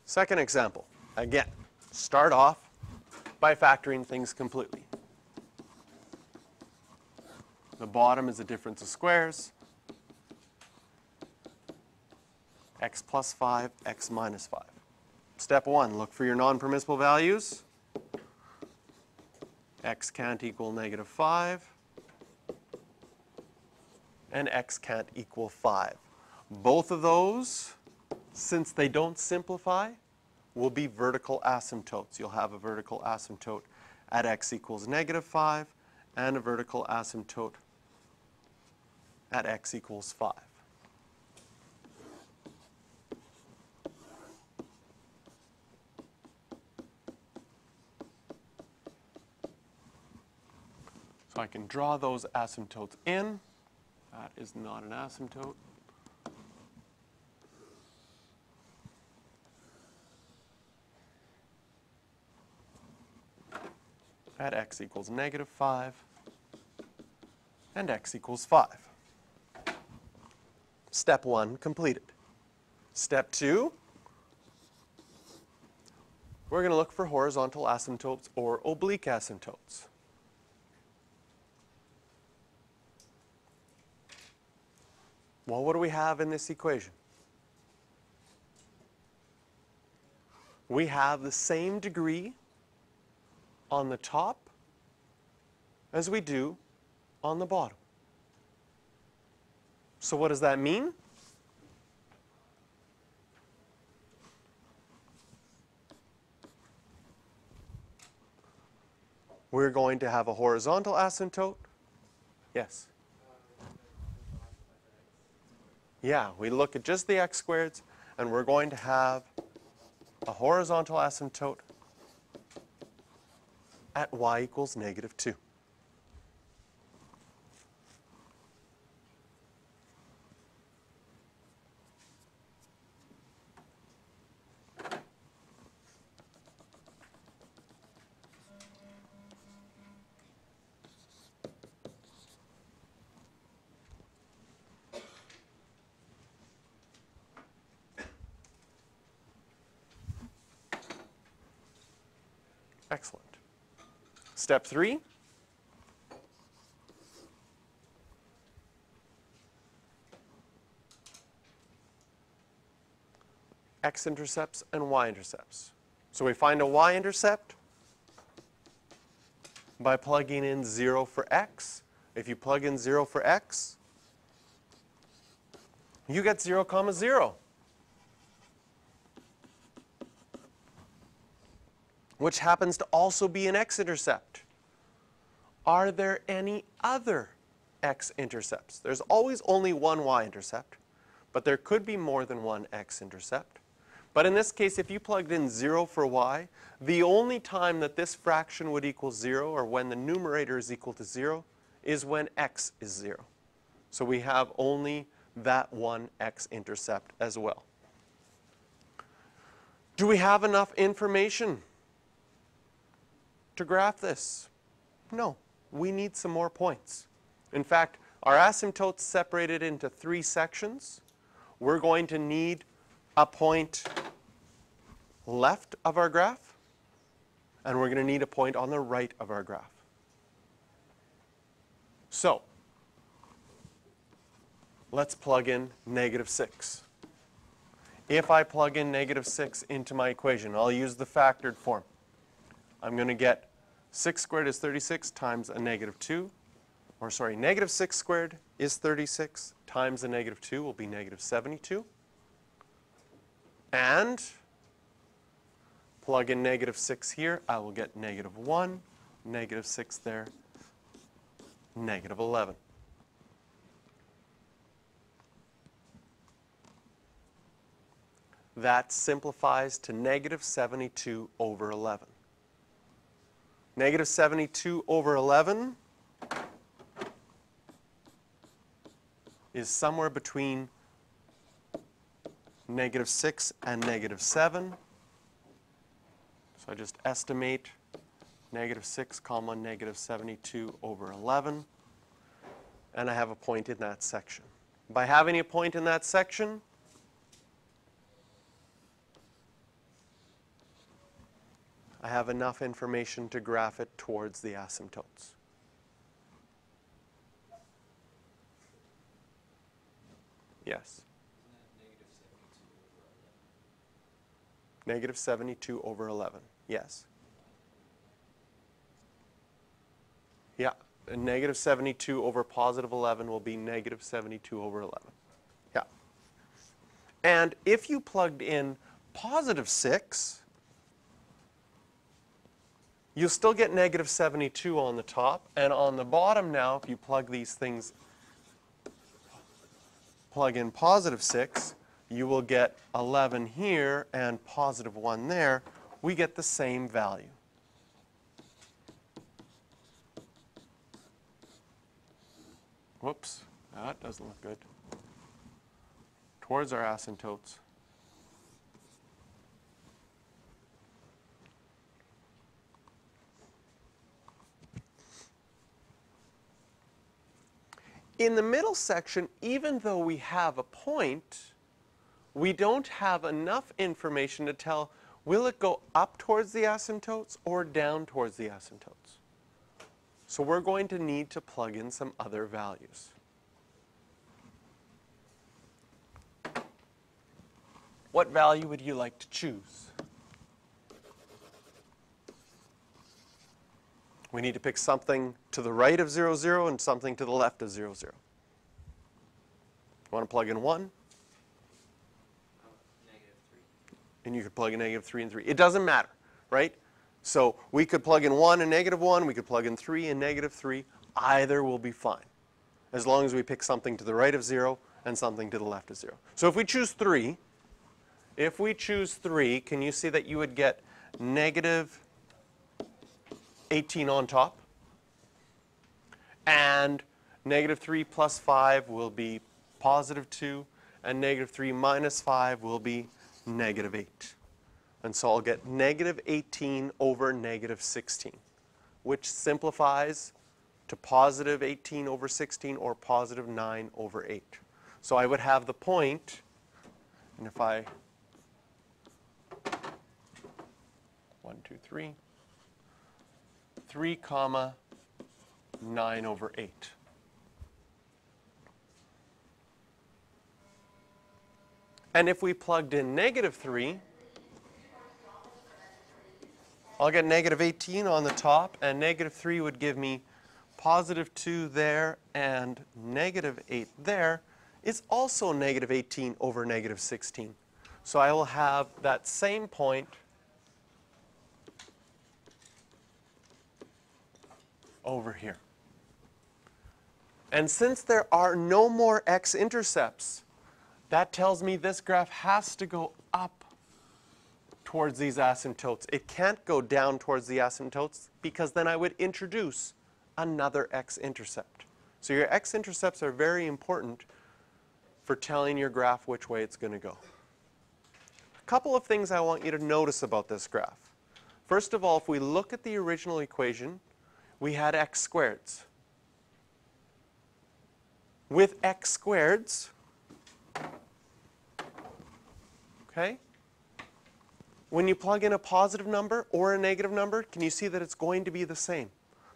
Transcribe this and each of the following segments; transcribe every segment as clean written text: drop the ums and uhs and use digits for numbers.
Second example. Again, start off by factoring things completely. The bottom is the difference of squares. X plus 5, x minus 5. Step 1, look for your non-permissible values. X can't equal negative 5. And x can't equal 5. Both of those, since they don't simplify, will be vertical asymptotes. You'll have a vertical asymptote at x equals negative 5 and a vertical asymptote at x equals 5. So I can draw those asymptotes in. That is not an asymptote. At x equals negative 5 and x equals 5. Step 1 completed. Step 2, we're going to look for horizontal asymptotes or oblique asymptotes. Well, what do we have in this equation? We have the same degree on the top as we do on the bottom. So what does that mean? We're going to have a horizontal asymptote. Yes? Yeah, we look at just the x squareds, and we're going to have a horizontal asymptote at y equals negative 2. Excellent. Step 3. X-intercepts and y-intercepts. So we find a y-intercept by plugging in 0 for x. If you plug in 0 for x, you get 0, 0. Which happens to also be an x-intercept. Are there any other x-intercepts? There's always only one y-intercept, but there could be more than one x-intercept. But in this case, if you plugged in 0 for y, the only time that this fraction would equal 0, or when the numerator is equal to 0, is when x is 0. So we have only that one x-intercept as well. Do we have enough information to graph this? No, we need some more points. In fact, our asymptote's separated into 3 sections. We're going to need a point left of our graph, and we're going to need a point on the right of our graph. So, let's plug in negative 6. If I plug in negative 6 into my equation, I'll use the factored form. I'm going to get 6 squared is 36 times a negative 2. Or sorry, negative 6 squared is 36 times a negative 2 will be negative 72. And plug in negative 6 here, I will get negative 1, negative 6 there, negative 11. That simplifies to negative 72 over 11. Negative 72 over 11 is somewhere between negative 6 and negative 7. So I just estimate negative 6 comma negative 72 over 11. And I have a point in that section. By having a point in that section, I have enough information to graph it towards the asymptotes. Yes. Negative 72 over 11. Yes. Yeah. And negative 72 over positive 11 will be negative 72 over 11. Yeah. And if you plugged in positive 6, you'll still get negative 72 on the top. And on the bottom now, if you plug these things, plug in positive 6, you will get 11 here and positive 1 there. We get the same value. Whoops, that doesn't look good. Towards our asymptotes. In the middle section, even though we have a point, we don't have enough information to tell, will it go up towards the asymptotes or down towards the asymptotes? So we're going to need to plug in some other values. What value would you like to choose? We need to pick something to the right of 0, 0 and something to the left of 0, 0. You want to plug in 1? And you could plug in negative 3 and 3. It doesn't matter, right? So we could plug in 1 and negative 1. We could plug in 3 and negative 3. Either will be fine, as long as we pick something to the right of 0 and something to the left of 0. So if we choose 3, can you see that you would get negative 18 on top? And negative 3 plus 5 will be positive 2. And negative 3 minus 5 will be negative 8. And so I'll get negative 18 over negative 16, which simplifies to positive 18 over 16 or positive 9 over 8. So I would have the point, and if I, 1, 2, 3, 3 comma 9 over 8. And if we plugged in negative 3, I'll get negative 18 on the top, and negative 3 would give me positive 2 there and negative 8 there. It's also negative 18 over negative 16. So I will have that same point over here. And since there are no more x-intercepts, that tells me this graph has to go up towards these asymptotes. It can't go down towards the asymptotes because then I would introduce another x-intercept. So your x-intercepts are very important for telling your graph which way it's going to go. A couple of things I want you to notice about this graph. First of all, if we look at the original equation, we had x squareds. With x squareds, okay, when you plug in a positive number or a negative number, can you see that it's going to be the same?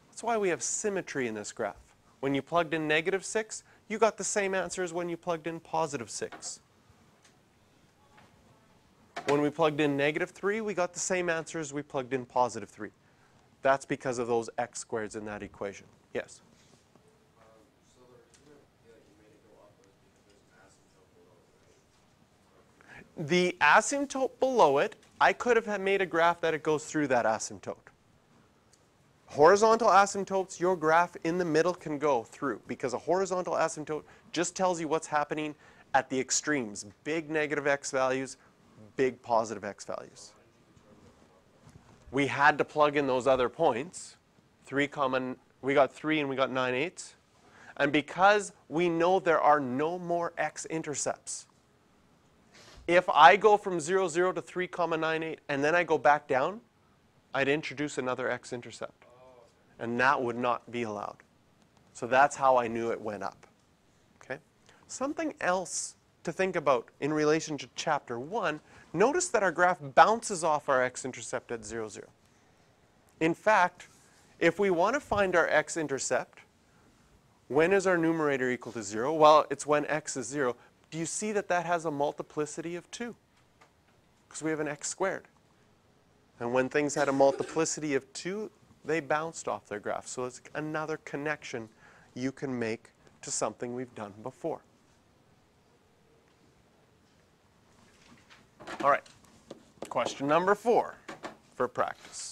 That's why we have symmetry in this graph. When you plugged in negative 6, you got the same answer as when you plugged in positive 6. When we plugged in negative 3, we got the same answer as we plugged in positive 3. That's because of those x squareds in that equation. Yes? So the reason you made it go up was because there's an asymptote below it, right? The asymptote below it, I could have made a graph that it goes through that asymptote. Horizontal asymptotes, your graph in the middle can go through because a horizontal asymptote just tells you what's happening at the extremes. Big negative x values, big positive x values. We had to plug in those other points. We got 3 and we got 9/8. And because we know there are no more x-intercepts, if I go from 0, 0 to 3, 9/8, and then I go back down, I'd introduce another x-intercept. And that would not be allowed. So that's how I knew it went up. Okay? Something else to think about in relation to chapter 1, notice that our graph bounces off our x-intercept at 0, 0. In fact, if we want to find our x-intercept, when is our numerator equal to 0? Well, it's when x is 0. Do you see that that has a multiplicity of 2? Because we have an x squared. And when things had a multiplicity of 2, they bounced off their graph. So it's another connection you can make to something we've done before. All right, question number 4 for practice.